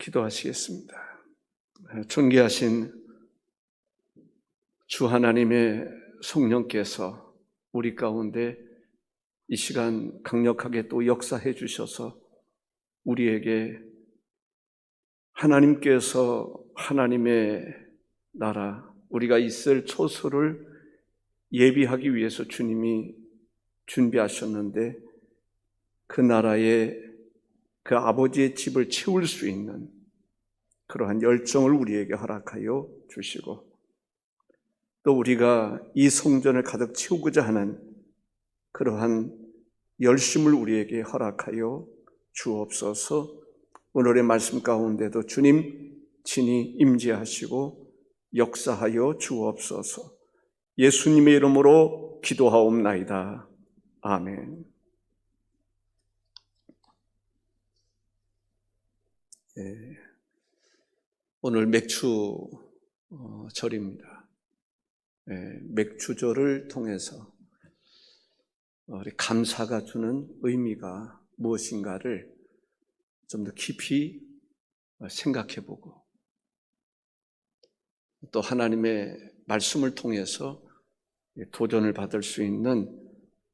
기도하시겠습니다. 존귀하신 주 하나님의 성령께서 우리 가운데 이 시간 강력하게 또 역사해 주셔서 우리에게 하나님께서 하나님의 나라, 우리가 있을 초소를 예비하기 위해서 주님이 준비하셨는데 그 나라에 그 아버지의 집을 채울 수 있는 그러한 열정을 우리에게 허락하여 주시고 또 우리가 이 성전을 가득 채우고자 하는 그러한 열심을 우리에게 허락하여 주옵소서. 오늘의 말씀 가운데도 주님 친히 임재하시고 역사하여 주옵소서. 예수님의 이름으로 기도하옵나이다. 아멘. 오늘 맥주절입니다. 맥주절을 통해서 우리 감사가 주는 의미가 무엇인가를 좀 더 깊이 생각해보고 또 하나님의 말씀을 통해서 도전을 받을 수 있는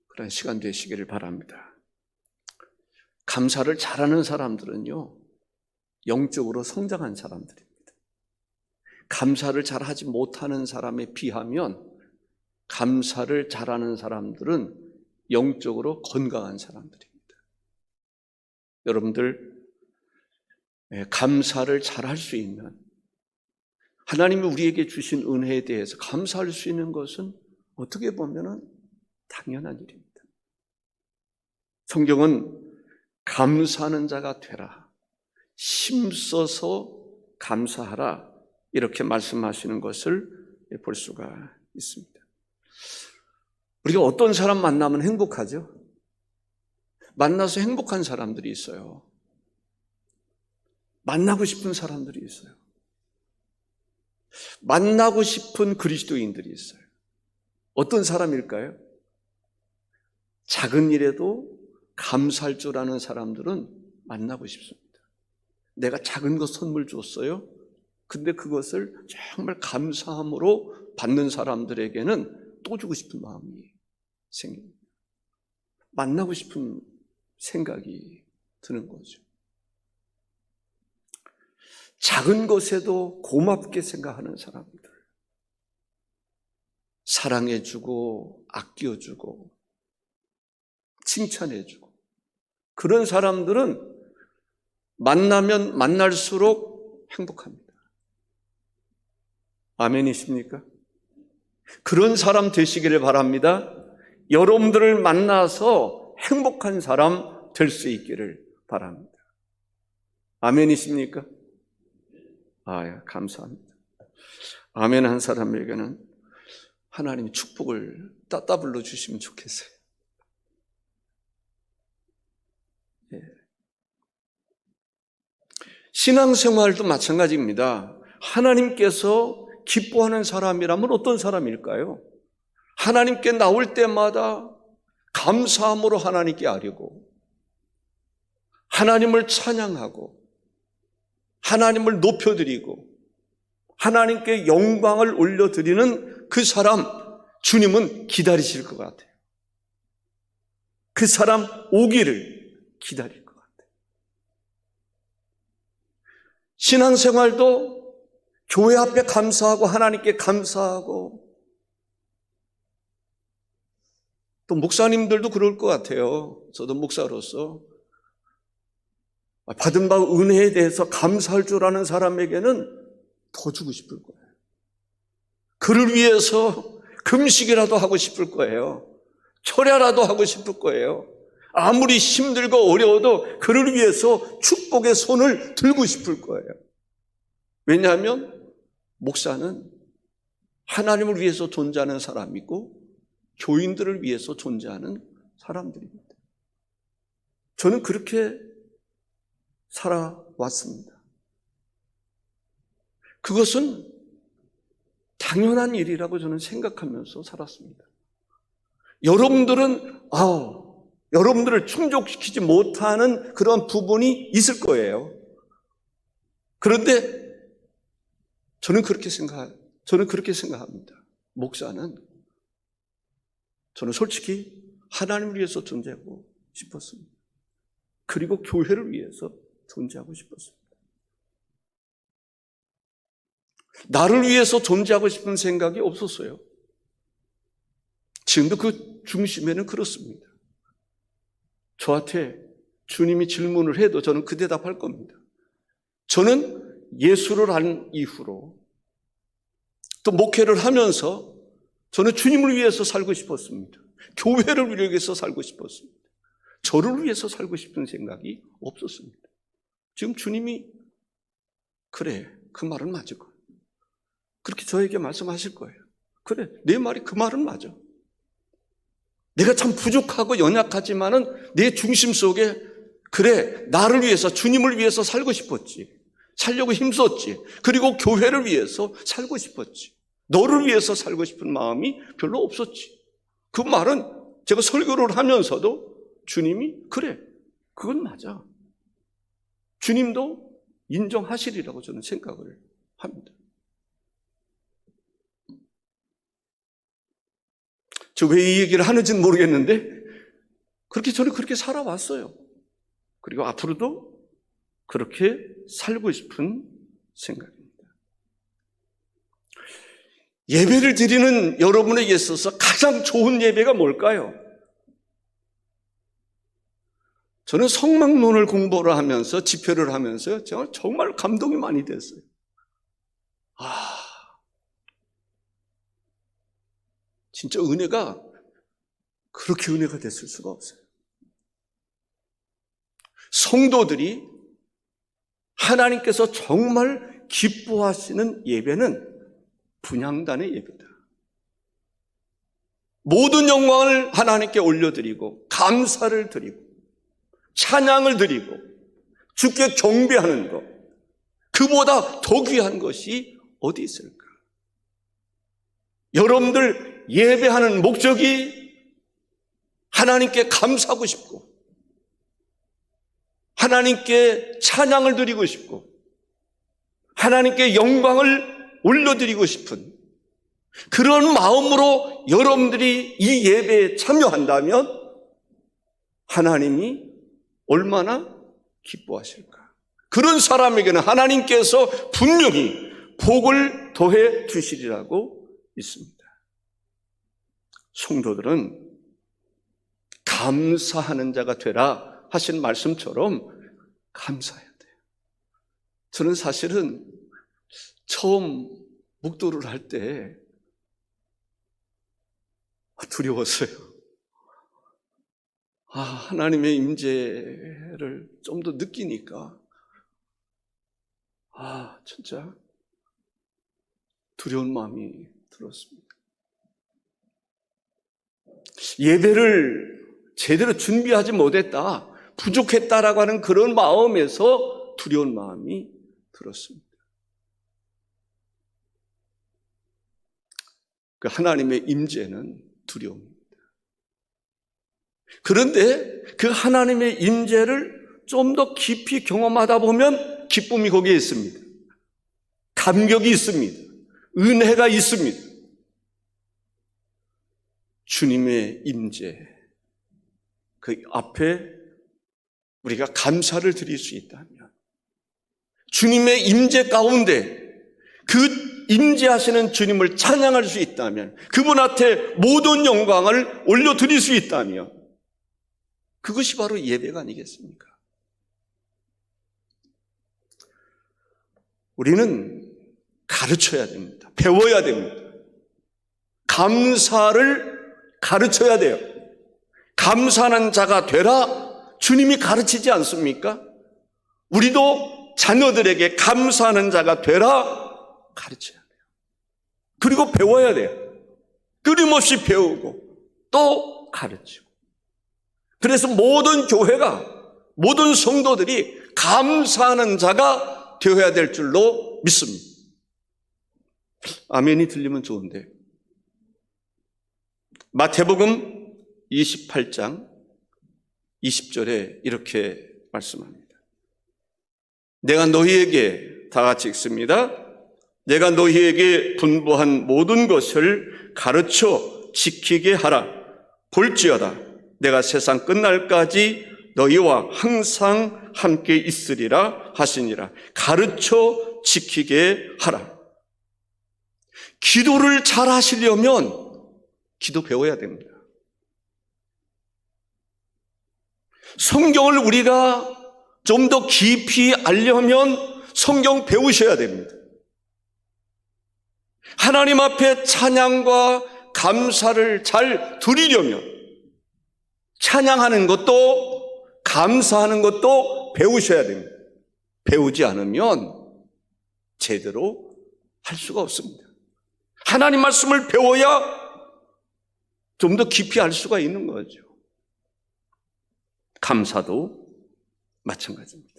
그런 시간 되시기를 바랍니다. 감사를 잘하는 사람들은요, 영적으로 성장한 사람들입니다. 감사를 잘하지 못하는 사람에 비하면 감사를 잘하는 사람들은 영적으로 건강한 사람들입니다. 여러분들 감사를 잘할 수 있는, 하나님이 우리에게 주신 은혜에 대해서 감사할 수 있는 것은 어떻게 보면 당연한 일입니다. 성경은 감사하는 자가 되라, 힘써서 감사하라, 이렇게 말씀하시는 것을 볼 수가 있습니다. 우리가 어떤 사람 만나면 행복하죠? 만나서 행복한 사람들이 있어요. 만나고 싶은 사람들이 있어요. 만나고 싶은 그리스도인들이 있어요. 어떤 사람일까요? 작은 일에도 감사할 줄 아는 사람들은 만나고 싶습니다. 내가 작은 것 선물 줬어요. 근데 그것을 정말 감사함으로 받는 사람들에게는 또 주고 싶은 마음이 생깁니다. 만나고 싶은 생각이 드는 거죠. 작은 것에도 고맙게 생각하는 사람들, 사랑해주고 아껴주고 칭찬해주고, 그런 사람들은 만나면 만날수록 행복합니다. 아멘이십니까? 그런 사람 되시기를 바랍니다. 여러분들을 만나서 행복한 사람 될 수 있기를 바랍니다. 아멘이십니까? 감사합니다. 아멘 한 사람에게는 하나님이 축복을 따따블로 주시면 좋겠어요. 신앙생활도 마찬가지입니다. 하나님께서 기뻐하는 사람이라면 어떤 사람일까요? 하나님께 나올 때마다 감사함으로 하나님께 아뢰고 하나님을 찬양하고 하나님을 높여드리고 하나님께 영광을 올려드리는 그 사람, 주님은 기다리실 것 같아요. 그 사람 오기를 기다릴 것 같아요. 신앙생활도 교회 앞에 감사하고 하나님께 감사하고, 또 목사님들도 그럴 것 같아요. 저도 목사로서 받은 바 은혜에 대해서 감사할 줄 아는 사람에게는 더 주고 싶을 거예요. 그를 위해서 금식이라도 하고 싶을 거예요. 철야라도 하고 싶을 거예요. 아무리 힘들고 어려워도 그를 위해서 축복의 손을 들고 싶을 거예요. 왜냐하면 목사는 하나님을 위해서 존재하는 사람이고 교인들을 위해서 존재하는 사람들입니다. 저는 그렇게 살아왔습니다. 그것은 당연한 일이라고 저는 생각하면서 살았습니다. 여러분들은 여러분들을 충족시키지 못하는 그런 부분이 있을 거예요. 그런데 저는 그렇게 생각합니다. 목사는 저는 솔직히 하나님을 위해서 존재하고 싶었습니다. 그리고 교회를 위해서 존재하고 싶었습니다. 나를 위해서 존재하고 싶은 생각이 없었어요. 지금도 그 중심에는 그렇습니다. 저한테 주님이 질문을 해도 저는 그 대답할 겁니다. 저는 예수를 한 이후로 또 목회를 하면서 저는 주님을 위해서 살고 싶었습니다. 교회를 위해서 살고 싶었습니다. 저를 위해서 살고 싶은 생각이 없었습니다. 지금 주님이 그래, 그 말은 맞을 거예요. 그렇게 저에게 말씀하실 거예요. 그래, 내 말이 그 말은 맞아. 내가 참 부족하고 연약하지만은 내 중심 속에 그래, 나를 위해서, 주님을 위해서 살고 싶었지. 살려고 힘썼지. 그리고 교회를 위해서 살고 싶었지. 너를 위해서 살고 싶은 마음이 별로 없었지. 그 말은 제가 설교를 하면서도 주님이 그래, 그건 맞아. 주님도 인정하시리라고 저는 생각을 합니다. 저 왜 이 얘기를 하는지는 모르겠는데 저는 그렇게 살아왔어요. 그리고 앞으로도 그렇게 살고 싶은 생각입니다. 예배를 드리는 여러분에게 있어서 가장 좋은 예배가 뭘까요? 저는 성막론을 공부를 하면서 집회를 하면서요, 제가 정말 감동이 많이 됐어요. 진짜 은혜가 그렇게 은혜가 됐을 수가 없어요. 성도들이 하나님께서 정말 기뻐하시는 예배는 분향단의 예배다. 모든 영광을 하나님께 올려드리고 감사를 드리고 찬양을 드리고 주께 경배하는 것, 그보다 더 귀한 것이 어디 있을까? 여러분들 예배하는 목적이 하나님께 감사하고 싶고 하나님께 찬양을 드리고 싶고 하나님께 영광을 올려드리고 싶은 그런 마음으로 여러분들이 이 예배에 참여한다면 하나님이 얼마나 기뻐하실까? 그런 사람에게는 하나님께서 분명히 복을 더해 주시리라고 있습니다. 성도들은 감사하는 자가 되라 하신 말씀처럼 감사해야 돼요. 저는 사실은 처음 묵도를 할 때 두려웠어요. 하나님의 임재를 좀 더 느끼니까 진짜 두려운 마음이 들었습니다. 예배를 제대로 준비하지 못했다, 부족했다라고 하는 그런 마음에서 두려운 마음이 들었습니다. 그 하나님의 임재는 두려움입니다. 그런데 그 하나님의 임재를 좀 더 깊이 경험하다 보면 기쁨이 거기에 있습니다. 감격이 있습니다. 은혜가 있습니다. 주님의 임재, 그 앞에 우리가 감사를 드릴 수 있다면, 주님의 임재 가운데 그 임재하시는 주님을 찬양할 수 있다면, 그분 앞에 모든 영광을 올려드릴 수 있다면, 그것이 바로 예배가 아니겠습니까? 우리는 가르쳐야 됩니다. 배워야 됩니다. 감사를 가르쳐야 돼요. 감사하는 자가 되라 주님이 가르치지 않습니까? 우리도 자녀들에게 감사하는 자가 되라 가르쳐야 돼요. 그리고 배워야 돼요. 끊임없이 배우고 또 가르치고. 그래서 모든 교회가, 모든 성도들이 감사하는 자가 되어야 될 줄로 믿습니다. 아멘이 들리면 좋은데, 마태복음 28장 20절에 이렇게 말씀합니다. 내가 너희에게 다 같이 읽습니다. 내가 너희에게 분부한 모든 것을 가르쳐 지키게 하라. 볼지어다 내가 세상 끝날까지 너희와 항상 함께 있으리라 하시니라. 가르쳐 지키게 하라. 기도를 잘 하시려면 기도 배워야 됩니다. 성경을 우리가 좀 더 깊이 알려면 성경 배우셔야 됩니다. 하나님 앞에 찬양과 감사를 잘 드리려면 찬양하는 것도 감사하는 것도 배우셔야 됩니다. 배우지 않으면 제대로 할 수가 없습니다. 하나님 말씀을 배워야 좀 더 깊이 알 수가 있는 거죠. 감사도 마찬가지입니다.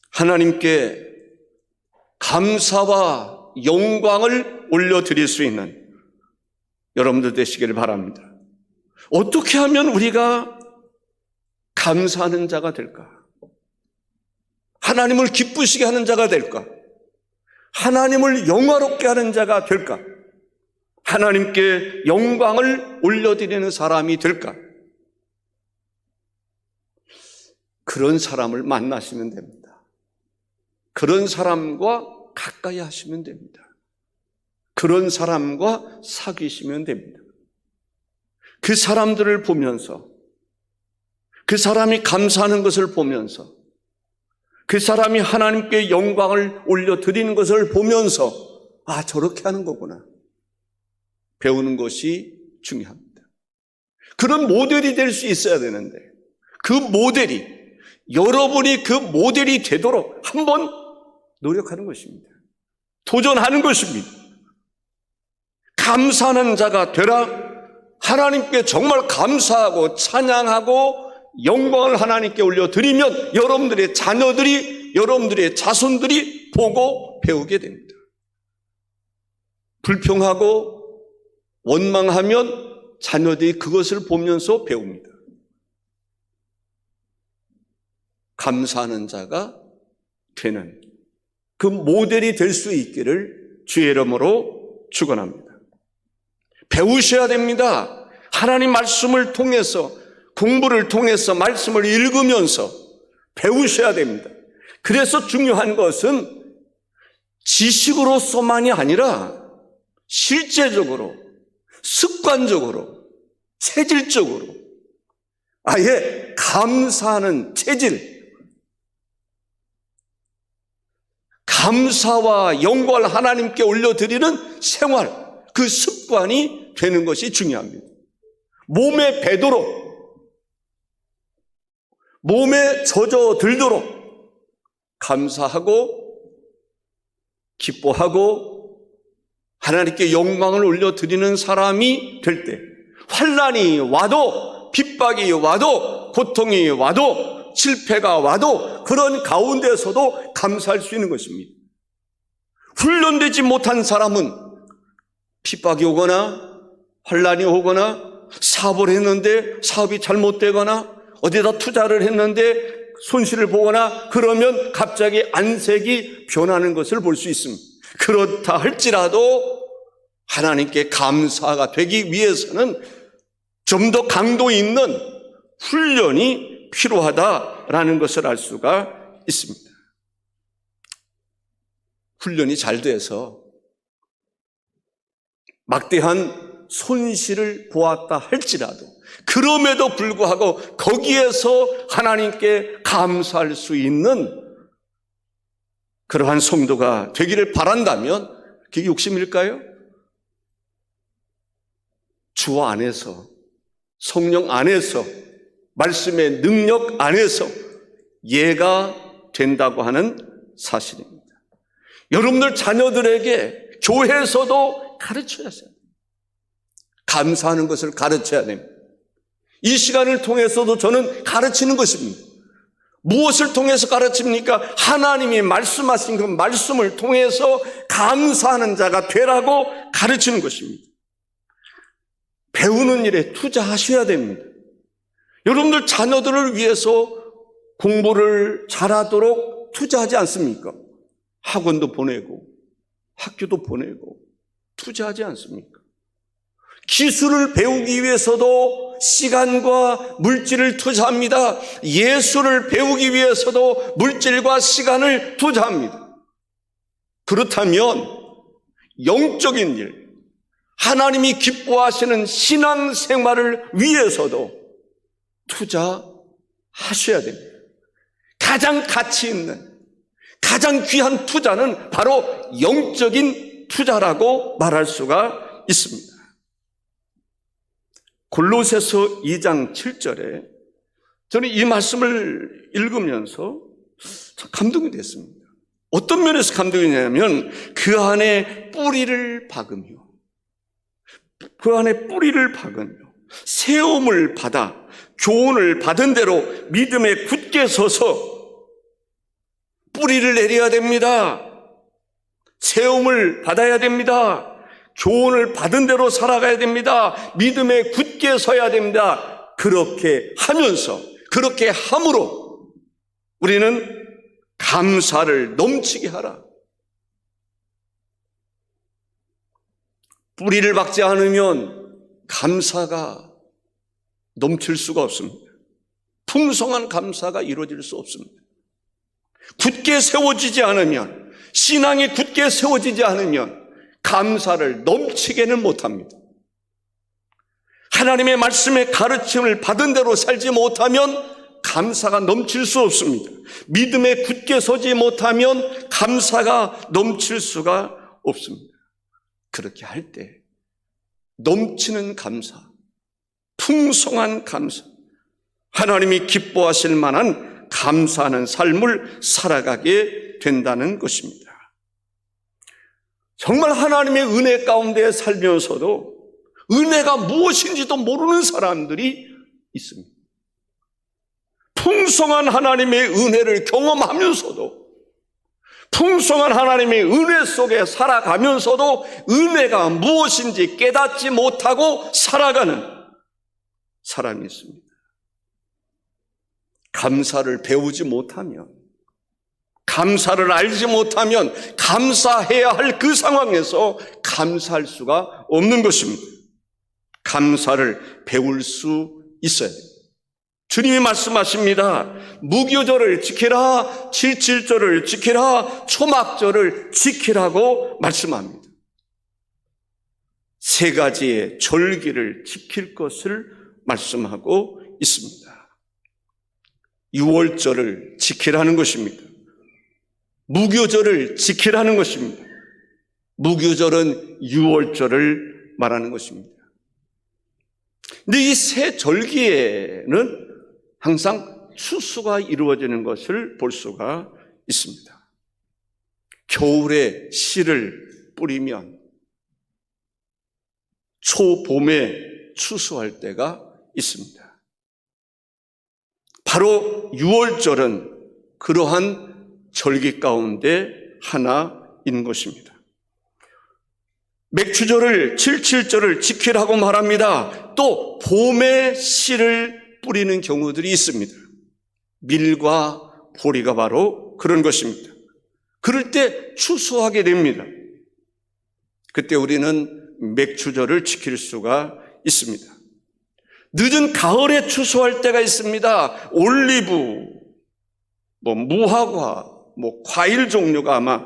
하나님께 감사와 영광을 올려드릴 수 있는 여러분들 되시기를 바랍니다. 어떻게 하면 우리가 감사하는 자가 될까? 하나님을 기쁘시게 하는 자가 될까? 하나님을 영화롭게 하는 자가 될까? 하나님께 영광을 올려드리는 사람이 될까? 그런 사람을 만나시면 됩니다. 그런 사람과 가까이 하시면 됩니다. 그런 사람과 사귀시면 됩니다. 그 사람들을 보면서, 그 사람이 감사하는 것을 보면서, 그 사람이 하나님께 영광을 올려드리는 것을 보면서 아, 저렇게 하는 거구나. 배우는 것이 중요합니다. 그런 모델이 될 수 있어야 되는데 그 모델이, 여러분이 그 모델이 되도록 한번 노력하는 것입니다. 도전하는 것입니다. 감사하는 자가 되라. 하나님께 정말 감사하고 찬양하고 영광을 하나님께 올려드리면 여러분들의 자녀들이, 여러분들의 자손들이 보고 배우게 됩니다. 불평하고 원망하면 자녀들이 그것을 보면서 배웁니다. 감사하는 자가 되는 그 모델이 될 수 있기를 주의 이름으로 축원합니다. 배우셔야 됩니다. 하나님 말씀을 통해서, 공부를 통해서 말씀을 읽으면서 배우셔야 됩니다. 그래서 중요한 것은 지식으로서만이 아니라 실제적으로, 습관적으로, 체질적으로 아예 감사하는 체질, 감사와 영광을 하나님께 올려드리는 생활, 그 습관이 되는 것이 중요합니다. 몸에 배도록, 몸에 젖어들도록 감사하고 기뻐하고 하나님께 영광을 올려드리는 사람이 될 때, 환난이 와도, 핍박이 와도, 고통이 와도, 실패가 와도 그런 가운데서도 감사할 수 있는 것입니다. 훈련되지 못한 사람은 핍박이 오거나 환난이 오거나 사업을 했는데 사업이 잘못되거나 어디다 투자를 했는데 손실을 보거나 그러면 갑자기 안색이 변하는 것을 볼 수 있습니다. 그렇다 할지라도 하나님께 감사가 되기 위해서는 좀 더 강도 있는 훈련이 필요하다라는 것을 알 수가 있습니다. 훈련이 잘 돼서 막대한 손실을 보았다 할지라도 그럼에도 불구하고 거기에서 하나님께 감사할 수 있는 그러한 성도가 되기를 바란다면 그게 욕심일까요? 주 안에서, 성령 안에서, 말씀의 능력 안에서 예가 된다고 하는 사실입니다. 여러분들 자녀들에게 교회에서도 가르쳐야 해요. 감사하는 것을 가르쳐야 됩니다. 이 시간을 통해서도 저는 가르치는 것입니다. 무엇을 통해서 가르칩니까? 하나님이 말씀하신 그 말씀을 통해서 감사하는 자가 되라고 가르치는 것입니다. 배우는 일에 투자하셔야 됩니다. 여러분들 자녀들을 위해서 공부를 잘하도록 투자하지 않습니까? 학원도 보내고 학교도 보내고 투자하지 않습니까? 기술을 배우기 위해서도 시간과 물질을 투자합니다. 예술을 배우기 위해서도 물질과 시간을 투자합니다. 그렇다면 영적인 일, 하나님이 기뻐하시는 신앙생활을 위해서도 투자하셔야 됩니다. 가장 가치 있는, 가장 귀한 투자는 바로 영적인 투자라고 말할 수가 있습니다. 골로새서 2장 7절에 저는 이 말씀을 읽으면서 참 감동이 됐습니다. 어떤 면에서 감동이냐면 그 안에 뿌리를 박으며 세움을 받아 교훈을 받은 대로 믿음에 굳게 서서 뿌리를 내려야 됩니다. 세움을 받아야 됩니다. 교훈을 받은 대로 살아가야 됩니다. 믿음에 굳게 서야 됩니다. 그렇게 하면서, 그렇게 함으로 우리는 감사를 넘치게 하라. 뿌리를 박지 않으면 감사가 넘칠 수가 없습니다. 풍성한 감사가 이루어질 수 없습니다. 굳게 세워지지 않으면, 신앙이 굳게 세워지지 않으면 감사를 넘치게는 못합니다. 하나님의 말씀의 가르침을 받은 대로 살지 못하면 감사가 넘칠 수 없습니다. 믿음에 굳게 서지 못하면 감사가 넘칠 수가 없습니다. 그렇게 할 때 넘치는 감사, 풍성한 감사, 하나님이 기뻐하실 만한 감사하는 삶을 살아가게 된다는 것입니다. 정말 하나님의 은혜 가운데 살면서도 은혜가 무엇인지도 모르는 사람들이 있습니다. 풍성한 하나님의 은혜를 경험하면서도, 풍성한 하나님의 은혜 속에 살아가면서도 은혜가 무엇인지 깨닫지 못하고 살아가는 사람이 있습니다. 감사를 배우지 못하면, 감사를 알지 못하면 감사해야 할 그 상황에서 감사할 수가 없는 것입니다. 감사를 배울 수 있어야 됩니다. 주님이 말씀하십니다. 무교절을 지키라, 칠칠절을 지키라, 초막절을 지키라고 말씀합니다. 세 가지의 절기를 지킬 것을 말씀하고 있습니다. 유월절을 지키라는 것입니다. 무교절을 지키라는 것입니다. 무교절은 유월절을 말하는 것입니다. 근데 이 세 절기에는 항상 추수가 이루어지는 것을 볼 수가 있습니다. 겨울에 씨를 뿌리면 초봄에 추수할 때가 있습니다. 바로 유월절은 그러한 절기 가운데 하나인 것입니다. 맥추절을, 칠칠절을 지키라고 말합니다. 또 봄에 씨를 뿌리는 경우들이 있습니다. 밀과 보리가 바로 그런 것입니다. 그럴 때 추수하게 됩니다. 그때 우리는 맥추절을 지킬 수가 있습니다. 늦은 가을에 추수할 때가 있습니다. 올리브, 무화과, 과일 종류가 아마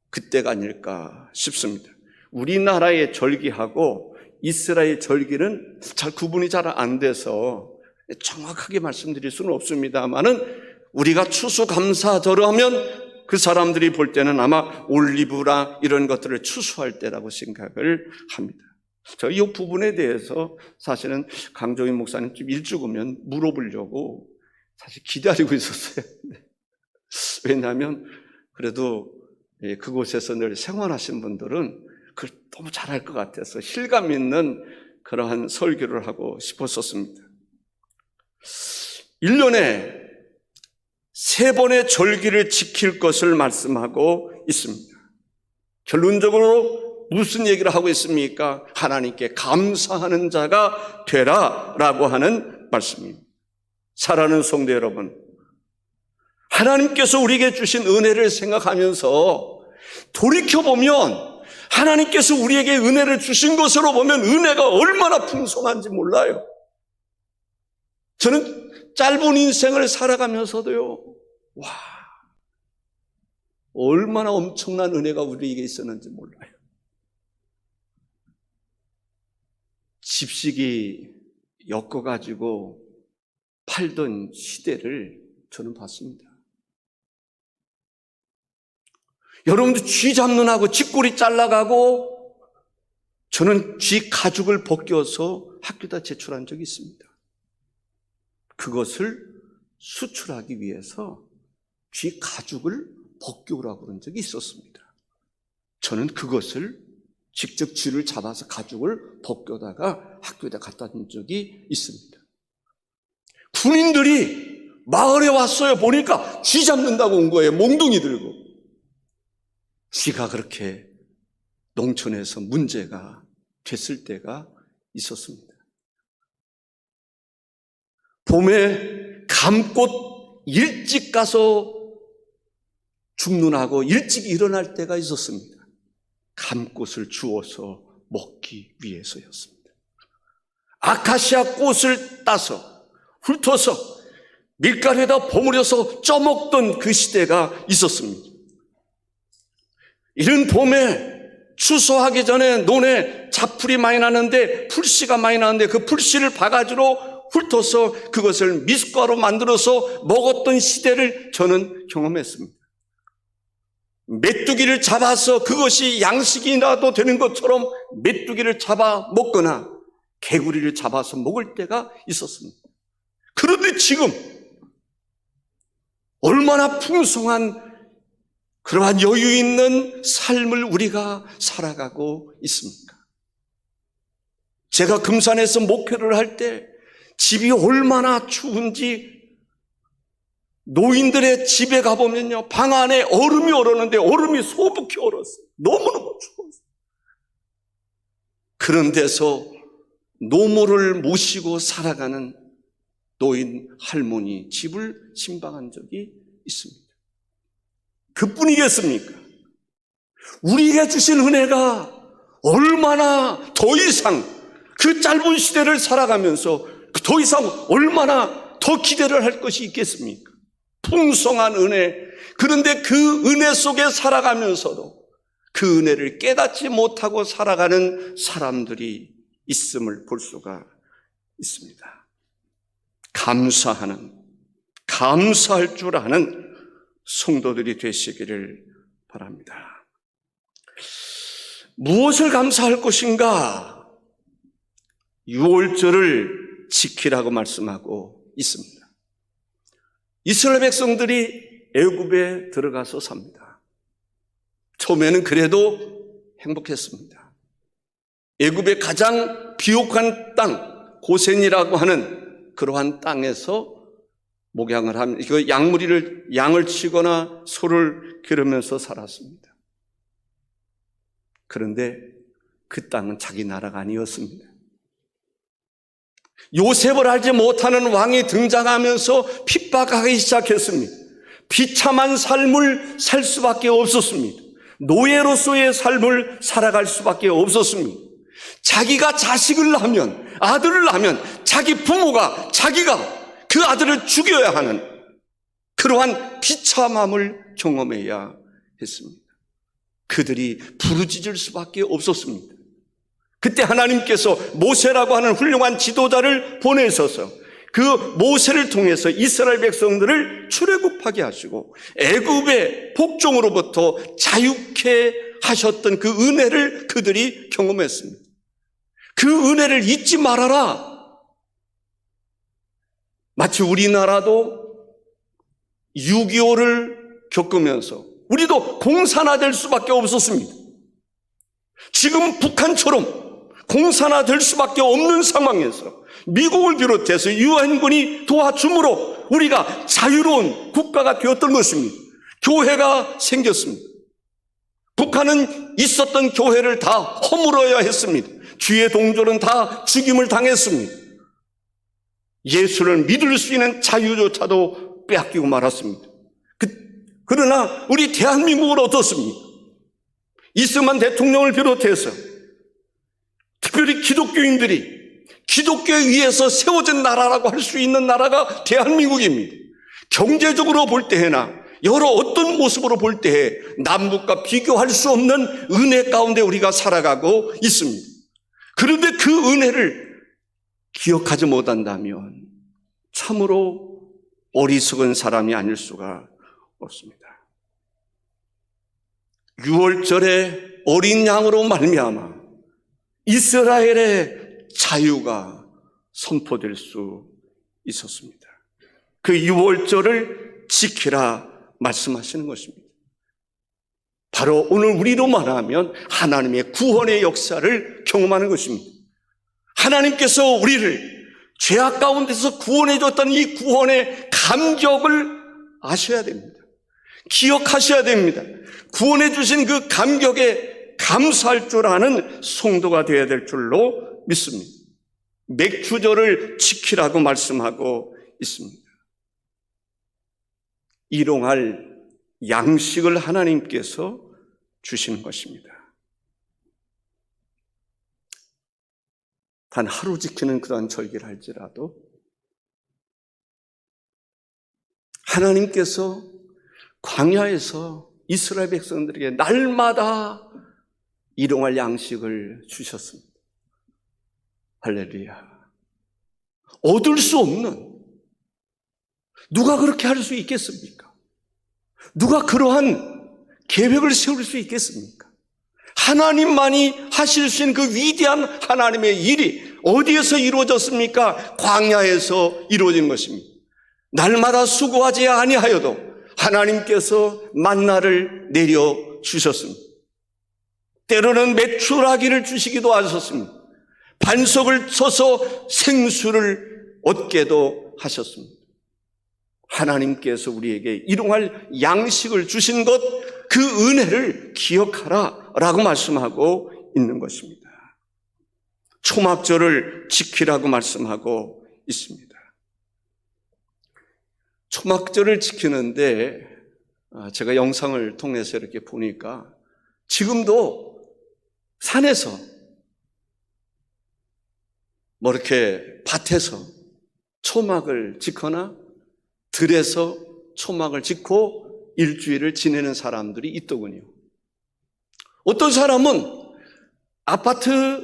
그때가 아닐까 싶습니다. 우리나라의 절기하고 이스라엘 절기는 잘 구분이 잘 안 돼서 정확하게 말씀드릴 수는 없습니다만은 우리가 추수감사절을 하면 그 사람들이 볼 때는 아마 올리브나 이런 것들을 추수할 때라고 생각을 합니다. 저 이 부분에 대해서 사실은 강종인 목사님 좀 일찍 오면 물어보려고 사실 기다리고 있었어요. 왜냐하면 그래도 그곳에서 늘 생활하신 분들은 그걸 너무 잘할 것 같아서 실감 있는 그러한 설교를 하고 싶었었습니다. 1년에 3번의 절기를 지킬 것을 말씀하고 있습니다. 결론적으로 무슨 얘기를 하고 있습니까? 하나님께 감사하는 자가 되라라고 하는 말씀입니다. 사랑하는 성도 여러분, 하나님께서 우리에게 주신 은혜를 생각하면서 돌이켜보면 하나님께서 우리에게 은혜를 주신 것으로 보면 은혜가 얼마나 풍성한지 몰라요. 저는 짧은 인생을 살아가면서도요, 와, 얼마나 엄청난 은혜가 우리에게 있었는지 몰라요. 집시기 엮어가지고 팔던 시대를 저는 봤습니다. 여러분도 쥐 잡는하고 쥐꼬리 잘라가고 저는 쥐 가죽을 벗겨서 학교에다 제출한 적이 있습니다. 그것을 수출하기 위해서 쥐 가죽을 벗겨오라고 그런 적이 있었습니다. 저는 그것을 직접 쥐를 잡아서 가죽을 벗겨다가 학교에다 갖다 준 적이 있습니다. 군인들이 마을에 왔어요. 보니까 쥐 잡는다고 온 거예요. 몽둥이 들고. 쥐가 그렇게 농촌에서 문제가 됐을 때가 있었습니다. 봄에 감꽃 일찍 가서 죽는하고 일찍 일어날 때가 있었습니다. 감꽃을 주워서 먹기 위해서였습니다. 아카시아 꽃을 따서 훑어서 밀가루에다 버무려서 쪄먹던 그 시대가 있었습니다. 이른 봄에 추수하기 전에 논에 잡풀이 많이 나는데 풀씨가 많이 나는데 그 풀씨를 바가지로 훑어서 그것을 미숫가루 만들어서 먹었던 시대를 저는 경험했습니다. 메뚜기를 잡아서 그것이 양식이라도 되는 것처럼 메뚜기를 잡아 먹거나 개구리를 잡아서 먹을 때가 있었습니다. 그런데 지금 얼마나 풍성한 그러한 여유 있는 삶을 우리가 살아가고 있습니까? 제가 금산에서 목회를 할 때 집이 얼마나 추운지 노인들의 집에 가보면요, 방 안에 얼음이 얼었는데 얼음이 소복히 얼었어요. 너무너무 추웠어요. 그런 데서 노모를 모시고 살아가는 노인 할머니 집을 신방한 적이 있습니다. 그뿐이겠습니까? 우리에게 주신 은혜가 얼마나 더 이상 그 짧은 시대를 살아가면서 더 이상 얼마나 더 기대를 할 것이 있겠습니까? 풍성한 은혜. 그런데 그 은혜 속에 살아가면서도 그 은혜를 깨닫지 못하고 살아가는 사람들이 있음을 볼 수가 있습니다. 감사할 줄 아는 성도들이 되시기를 바랍니다. 무엇을 감사할 것인가? 유월절을 지키라고 말씀하고 있습니다. 이스라엘 백성들이 애굽에 들어가서 삽니다. 처음에는 그래도 행복했습니다. 애굽의 가장 비옥한 땅, 고센이라고 하는 그러한 땅에서 목양을 하면 양을 치거나 소를 기르면서 살았습니다. 그런데 그 땅은 자기 나라가 아니었습니다. 요셉을 알지 못하는 왕이 등장하면서 핍박하기 시작했습니다. 비참한 삶을 살 수밖에 없었습니다. 노예로서의 삶을 살아갈 수밖에 없었습니다. 자기가 자식을 낳으면, 아들을 낳으면 자기 부모가 자기가 그 아들을 죽여야 하는 그러한 비참함을 경험해야 했습니다. 그들이 부르짖을 수밖에 없었습니다. 그때 하나님께서 모세라고 하는 훌륭한 지도자를 보내셔서 그 모세를 통해서 이스라엘 백성들을 출애굽하게 하시고 애굽의 복종으로부터 자유케 하셨던 그 은혜를 그들이 경험했습니다. 그 은혜를 잊지 말아라. 마치 우리나라도 6.25를 겪으면서 우리도 공산화될 수밖에 없었습니다. 지금 북한처럼 공산화될 수밖에 없는 상황에서 미국을 비롯해서 유엔군이 도와줌으로 우리가 자유로운 국가가 되었던 것입니다. 교회가 생겼습니다. 북한은 있었던 교회를 다 허물어야 했습니다. 주의 동족은 다 죽임을 당했습니다. 예수를 믿을 수 있는 자유조차도 빼앗기고 말았습니다. 그러나 우리 대한민국은 어떻습니까? 이승만 대통령을 비롯해서 특별히 기독교인들이 기독교에 의해서 세워진 나라라고 할 수 있는 나라가 대한민국입니다. 경제적으로 볼 때나 여러 어떤 모습으로 볼 때 남북과 비교할 수 없는 은혜 가운데 우리가 살아가고 있습니다. 그런데 그 은혜를 기억하지 못한다면 참으로 어리석은 사람이 아닐 수가 없습니다. 6월절에 어린 양으로 말미암아 이스라엘의 자유가 선포될 수 있었습니다. 그 6월절을 지키라 말씀하시는 것입니다. 바로 오늘 우리로 말하면 하나님의 구원의 역사를 경험하는 것입니다. 하나님께서 우리를 죄악 가운데서 구원해 줬다는 이 구원의 감격을 아셔야 됩니다. 기억하셔야 됩니다. 구원해 주신 그 감격에 감사할 줄 아는 성도가 되어야 될 줄로 믿습니다. 맥주절을 지키라고 말씀하고 있습니다. 일용할 양식을 하나님께서 주시는 것입니다. 단 하루 지키는 그런 절기를 할지라도 하나님께서 광야에서 이스라엘 백성들에게 날마다 일용할 양식을 주셨습니다. 할렐루야. 얻을 수 없는, 누가 그렇게 할 수 있겠습니까? 누가 그러한 계획을 세울 수 있겠습니까? 하나님만이 하실 수 있는 그 위대한 하나님의 일이 어디에서 이루어졌습니까? 광야에서 이루어진 것입니다. 날마다 수고하지 아니하여도 하나님께서 만나를 내려주셨습니다. 때로는 메추라기를 주시기도 하셨습니다. 반석을 쳐서 생수를 얻게도 하셨습니다. 하나님께서 우리에게 일용할 양식을 주신 것, 그 은혜를 기억하라 라고 말씀하고 있는 것입니다. 초막절을 지키라고 말씀하고 있습니다. 초막절을 지키는데 제가 영상을 통해서 이렇게 보니까 지금도 산에서 뭐 이렇게 밭에서 초막을 짓거나 들에서 초막을 짓고 일주일을 지내는 사람들이 있더군요. 어떤 사람은 아파트가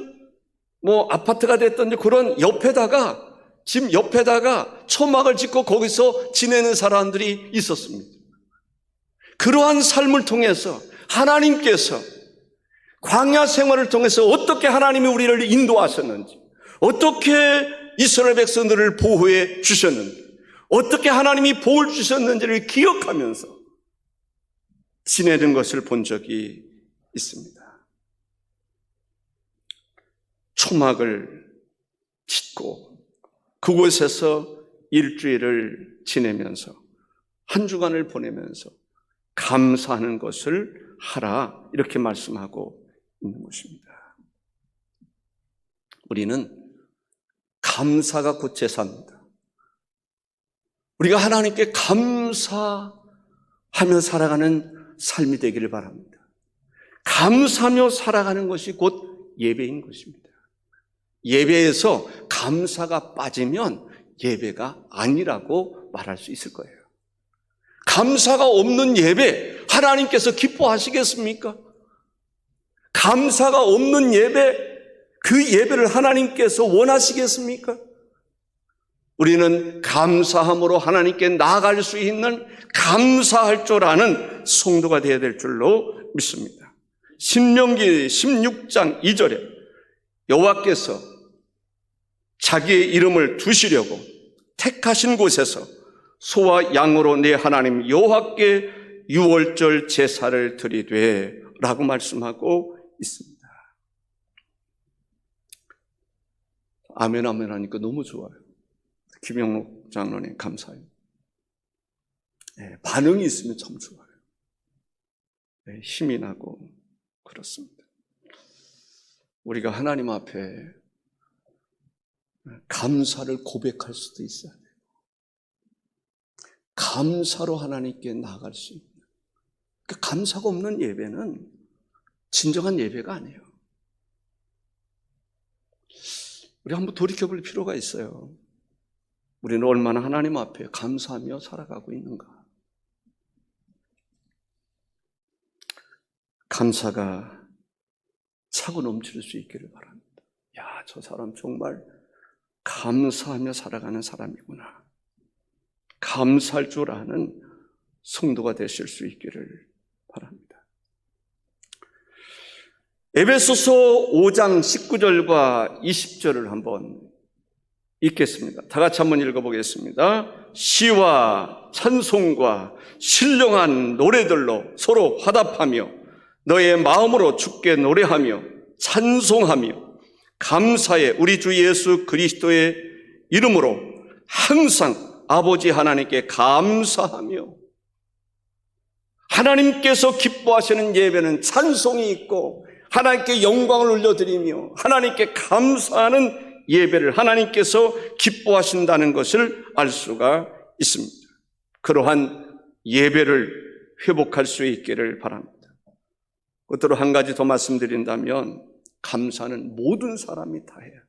됐든지 그런 옆에다가, 집 옆에다가 초막을 짓고 거기서 지내는 사람들이 있었습니다. 그러한 삶을 통해서 하나님께서 광야 생활을 통해서 어떻게 하나님이 우리를 인도하셨는지, 어떻게 이스라엘 백성들을 보호해 주셨는지, 어떻게 하나님이 보호를 주셨는지를 기억하면서 지내는 것을 본 적이 있습니다. 초막을 짓고 그곳에서 일주일을 지내면서 한 주간을 보내면서 감사하는 것을 하라, 이렇게 말씀하고 있는 것입니다. 우리는 감사가 곧 제사입니다. 우리가 하나님께 감사하며 살아가는 삶이 되기를 바랍니다. 감사하며 살아가는 것이 곧 예배인 것입니다. 예배에서 감사가 빠지면 예배가 아니라고 말할 수 있을 거예요. 감사가 없는 예배, 하나님께서 기뻐하시겠습니까? 감사가 없는 예배, 그 예배를 하나님께서 원하시겠습니까? 우리는 감사함으로 하나님께 나아갈 수 있는, 감사할 줄 아는 성도가 되어야 될 줄로 믿습니다. 신명기 16장 2절에 여호와께서 자기의 이름을 두시려고 택하신 곳에서 소와 양으로 내 하나님 여호와께 유월절 제사를 드리되 라고 말씀하고 있습니다. 아멘 아멘 하니까 너무 좋아요. 김영록 장로님 감사해요. 네, 반응이 있으면 참 좋아요. 네, 힘이 나고 그렇습니다. 우리가 하나님 앞에 감사를 고백할 수도 있어야 돼요. 감사로 하나님께 나아갈 수 있는, 그 감사가 없는 예배는 진정한 예배가 아니에요. 우리 한번 돌이켜볼 필요가 있어요. 우리는 얼마나 하나님 앞에 감사하며 살아가고 있는가. 감사가 차고 넘칠 수 있기를 바랍니다. 야, 저 사람 정말 감사하며 살아가는 사람이구나. 감사할 줄 아는 성도가 되실 수 있기를 바랍니다. 에베소서 5장 19절과 20절을 한번 읽겠습니다. 다 같이 한번 읽어보겠습니다. 시와 찬송과 신령한 노래들로 서로 화답하며 너의 마음으로 주께 노래하며 찬송하며 감사해 우리 주 예수 그리스도의 이름으로 항상 아버지 하나님께 감사하며. 하나님께서 기뻐하시는 예배는 찬송이 있고 하나님께 영광을 올려드리며 하나님께 감사하는 예배를 하나님께서 기뻐하신다는 것을 알 수가 있습니다. 그러한 예배를 회복할 수 있기를 바랍니다. 끝으로 한 가지 더 말씀드린다면 감사는 모든 사람이 다 해야 돼요.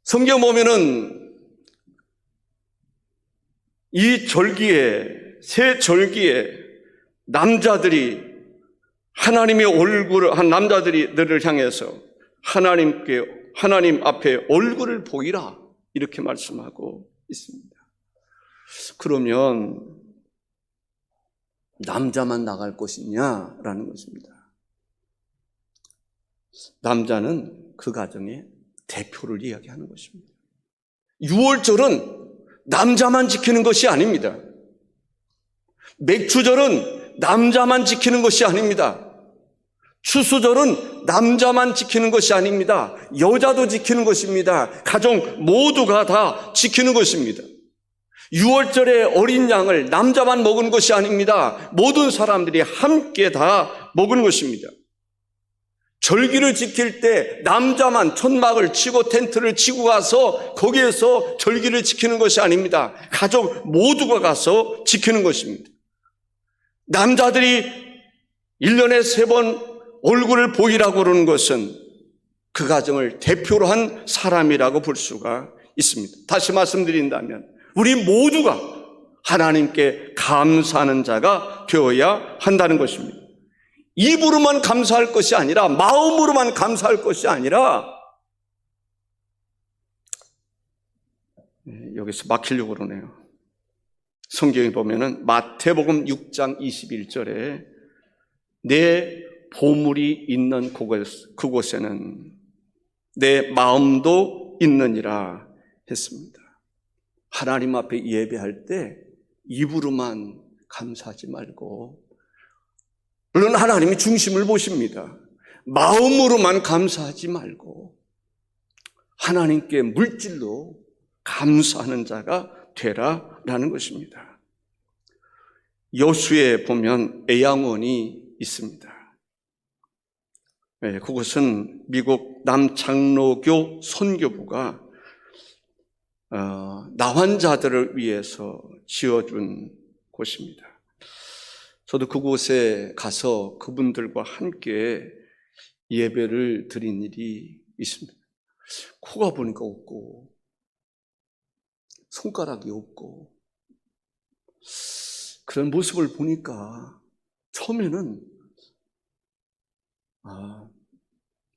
성경 보면은 이 절기에, 새 절기에 남자들이 하나님의 얼굴을, 한 남자들을 향해서 하나님 앞에 얼굴을 보이라 이렇게 말씀하고 있습니다. 그러면 남자만 나갈 것이냐라는 것입니다. 남자는 그 가정의 대표를 이야기하는 것입니다. 유월절은 남자만 지키는 것이 아닙니다. 맥주절은 남자만 지키는 것이 아닙니다. 추수절은 남자만 지키는 것이 아닙니다. 여자도 지키는 것입니다. 가정 모두가 다 지키는 것입니다. 6월절에 어린 양을 남자만 먹은 것이 아닙니다. 모든 사람들이 함께 다 먹은 것입니다. 절기를 지킬 때 남자만 천막을 치고 텐트를 치고 가서 거기에서 절기를 지키는 것이 아닙니다. 가족 모두가 가서 지키는 것입니다. 남자들이 1년에 3번 얼굴을 보이라고 그러는 것은 그 가정을 대표로 한 사람이라고 볼 수가 있습니다. 다시 말씀드린다면 우리 모두가 하나님께 감사하는 자가 되어야 한다는 것입니다. 입으로만 감사할 것이 아니라 마음으로만 감사할 것이 아니라 여기서 막히려고 그러네요. 성경에 보면은 마태복음 6장 21절에 내 보물이 있는 그곳에는 내 마음도 있느니라 했습니다. 하나님 앞에 예배할 때 입으로만 감사하지 말고, 물론 하나님이 중심을 보십니다. 마음으로만 감사하지 말고 하나님께 물질로 감사하는 자가 되라라는 것입니다. 여수에 보면 애양원이 있습니다. 그것은 미국 남장로교 선교부가 나환자들을 위해서 지어준 곳입니다. 저도 그곳에 가서 그분들과 함께 예배를 드린 일이 있습니다. 코가 보니까 없고 손가락이 없고 그런 모습을 보니까 처음에는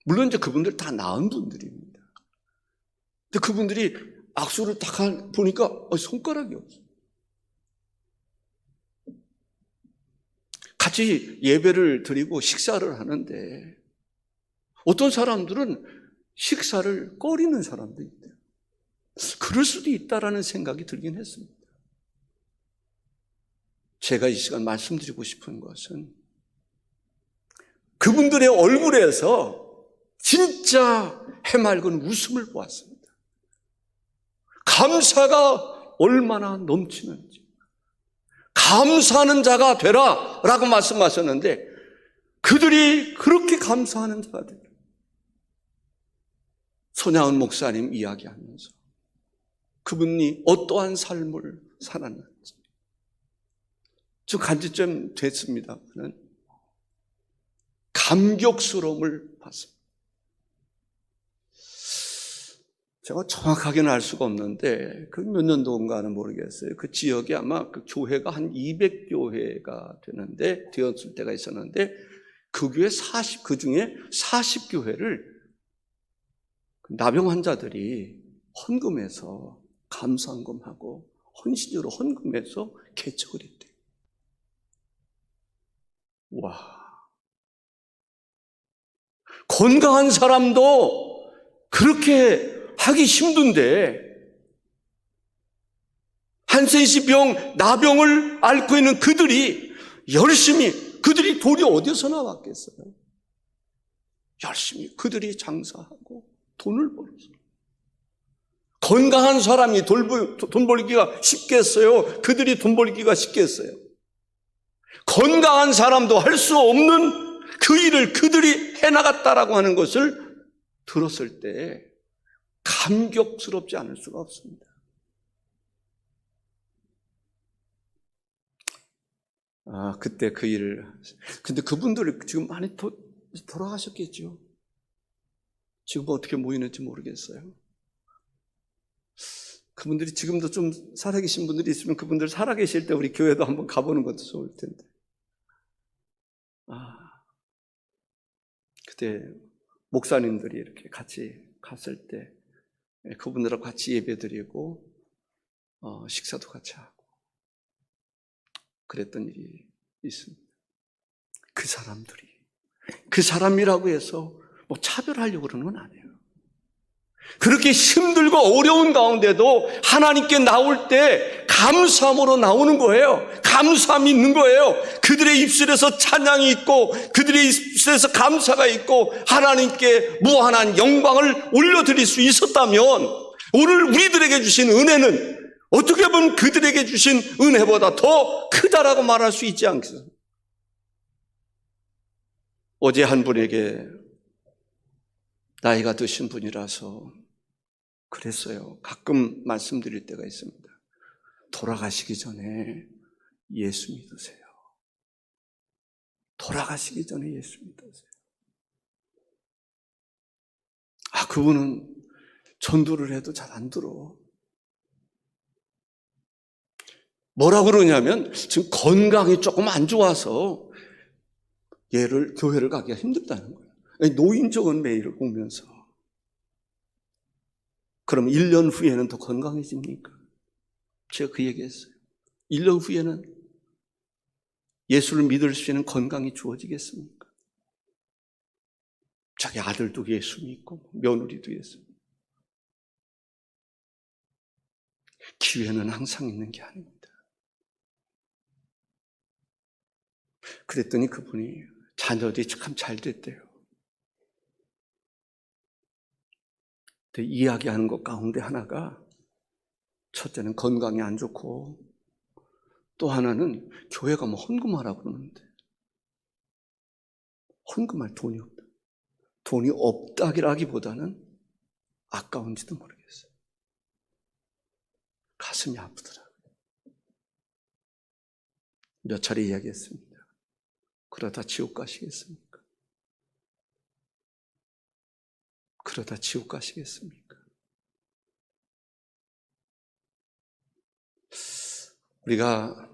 물론 이제 그분들 다 나은 분들입니다. 근데 그분들이 악수를 딱 보니까 손가락이 없어요. 같이 예배를 드리고 식사를 하는데 어떤 사람들은 식사를 꺼리는 사람도 있대요. 그럴 수도 있다라는 생각이 들긴 했습니다. 제가 이 시간 말씀드리고 싶은 것은 그분들의 얼굴에서 진짜 해맑은 웃음을 보았습니다. 감사가 얼마나 넘치는지. 감사하는 자가 되라 라고 말씀하셨는데 그들이 그렇게 감사하는 자가 되라. 손양은 목사님 이야기하면서 그분이 어떠한 삶을 살았는지, 좀 간지 좀 됐습니다. 감격스러움을 받습니다. 제가 정확하게는 알 수가 없는데 그 몇 년도인가는 모르겠어요. 그 지역에 아마 그 교회가 한 200교회가 되었을 때가 있었는데 그 교회 그 중에 40교회를 나병 환자들이 헌금해서 감사헌금하고 헌신으로 헌금해서 개척을 했대요. 와, 건강한 사람도 그렇게 하기 힘든데 한센시병, 나병을 앓고 있는 그들이 그들이 돈이 어디서 나왔겠어요? 열심히 그들이 장사하고 돈을 벌어서. 건강한 사람이 돈 벌기가 쉽겠어요? 그들이 돈 벌기가 쉽겠어요? 건강한 사람도 할 수 없는 그 일을 그들이 해나갔다라고 하는 것을 들었을 때 감격스럽지 않을 수가 없습니다. 그때 그 일을. 근데 그분들이 지금 많이 돌아가셨겠죠. 지금 어떻게 모이는지 모르겠어요. 그분들이 지금도 좀 살아계신 분들이 있으면 그분들 살아계실 때 우리 교회도 한번 가보는 것도 좋을 텐데. 그때 목사님들이 이렇게 같이 갔을 때 그분들하고 같이 예배드리고 식사도 같이 하고 그랬던 일이 있습니다. 그 사람이라고 해서 뭐 차별하려고 그러는 건 아니에요. 그렇게 힘들고 어려운 가운데도 하나님께 나올 때 감사함으로 나오는 거예요. 감사함이 있는 거예요. 그들의 입술에서 찬양이 있고 그들의 입술에서 감사가 있고 하나님께 무한한 영광을 올려드릴 수 있었다면 오늘 우리들에게 주신 은혜는 어떻게 보면 그들에게 주신 은혜보다 더 크다라고 말할 수 있지 않겠어요? 어제 한 분에게 나이가 드신 분이라서 그랬어요. 가끔 말씀드릴 때가 있습니다. 돌아가시기 전에 예수 믿으세요. 돌아가시기 전에 예수 믿으세요. 그분은 전도를 해도 잘 안 들어. 뭐라고 그러냐면 지금 건강이 조금 안 좋아서 교회를 가기가 힘들다는 거예요. 노인정은 매일 오면서. 그럼 1년 후에는 더 건강해집니까? 제가 그 얘기했어요. 1년 후에는 예수를 믿을 수 있는 건강이 주어지겠습니까? 자기 아들도 예수 믿고 며느리도 예수 믿고. 기회는 항상 있는 게 아닙니다. 그랬더니 그분이 자녀들이 참 잘 됐대요. 근데 이야기하는 것 가운데 하나가 첫째는 건강이 안 좋고 또 하나는 교회가 뭐 헌금하라고 그러는데 헌금할 돈이 없다. 돈이 없다기보다는 아까운지도 모르겠어요. 가슴이 아프더라고요. 몇 차례 이야기했습니다. 그러다 지옥 가시겠습니까? 그러다 지옥 가시겠습니까? 우리가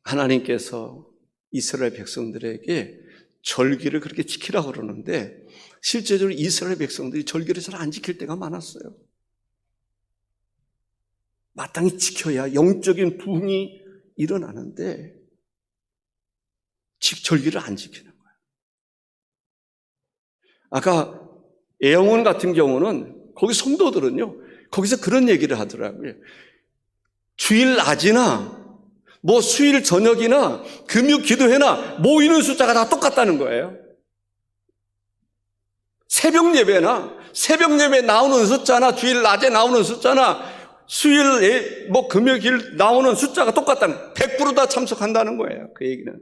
하나님께서 이스라엘 백성들에게 절기를 그렇게 지키라고 그러는데 실제적으로 이스라엘 백성들이 절기를 잘 안 지킬 때가 많았어요. 마땅히 지켜야 영적인 부흥이 일어나는데 절기를 안 지키는 거예요. 아까 애영원 같은 경우는 거기 성도들은요 거기서 그런 얘기를 하더라고요. 주일 낮이나 뭐 수일 저녁이나 금요 기도회나 모이는 숫자가 다 똑같다는 거예요. 새벽 예배 나오는 숫자나 주일 낮에 나오는 숫자나 수일 뭐 금요일 나오는 숫자가 똑같다는 100% 다 참석한다는 거예요. 그 얘기는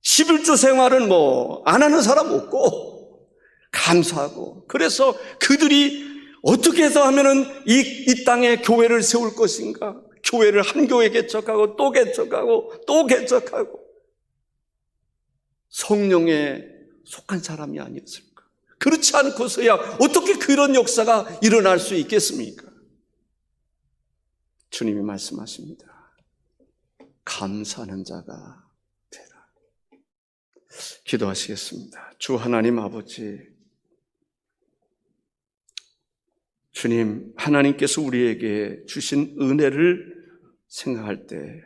11조 생활은 뭐 안 하는 사람 없고 감사하고 그래서 그들이 어떻게 해서 하면은 이 땅에 교회를 세울 것인가? 교회를 한 교회 개척하고 또 개척하고 또 개척하고 성령에 속한 사람이 아니었을까? 그렇지 않고서야 어떻게 그런 역사가 일어날 수 있겠습니까? 주님이 말씀하십니다. 감사하는 자가 되라. 기도하시겠습니다. 주 하나님 아버지, 주님, 하나님께서 우리에게 주신 은혜를 생각할 때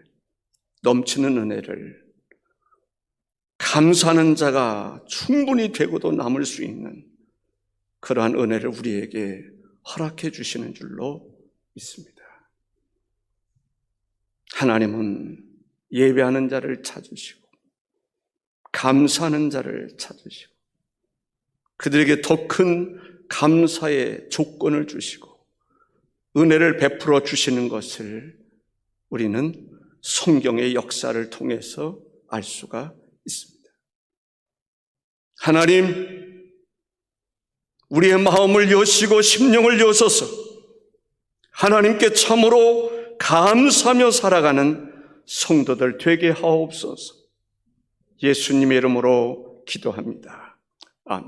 넘치는 은혜를 감사하는 자가 충분히 되고도 남을 수 있는 그러한 은혜를 우리에게 허락해 주시는 줄로 믿습니다. 하나님은 예배하는 자를 찾으시고 감사하는 자를 찾으시고 그들에게 더 큰 감사의 조건을 주시고 은혜를 베풀어 주시는 것을 우리는 성경의 역사를 통해서 알 수가 있습니다. 하나님, 우리의 마음을 여시고 심령을 여셔서 하나님께 참으로 감사하며 살아가는 성도들 되게 하옵소서. 예수님의 이름으로 기도합니다.